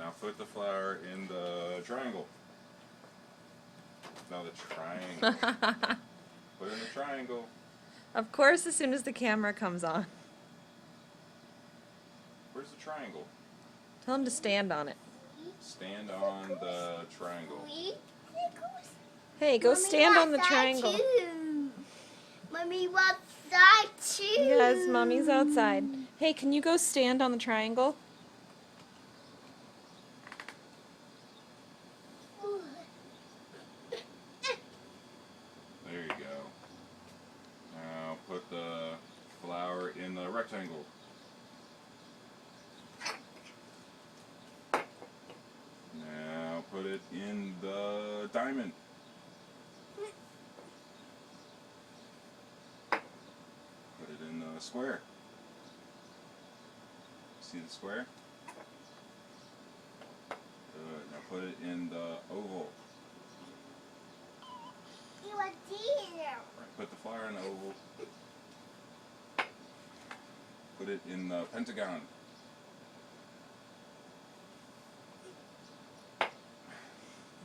Now put the flower in the triangle. No, the triangle. Put it in the triangle. Of course, as soon as the camera comes on. Where's the triangle? Tell him to stand on it. Stand on the triangle. Hey, go stand on the triangle. Mommy wants that too. Yes, Mommy's outside. Hey, can you go stand on the triangle? There you go. Now put the flower in the rectangle. Now put it in the diamond. Put it in the square. See the square? Good. Now put it in the oval. Right, put the flower in the oval. Put it in the pentagon.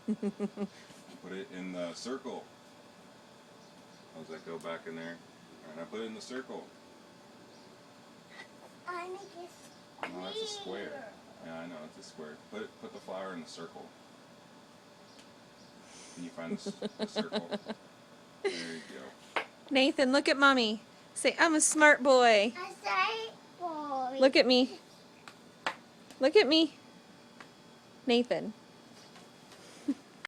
Put it in the circle. How does that go back in there? Alright, now put it in the circle. No, that's a square. Yeah, I know, it's a square. Put the flower in the circle. Can you find the circle? There you go. Nathan, look at Mommy. Say, I'm a smart boy. Look at me. Look at me. Nathan.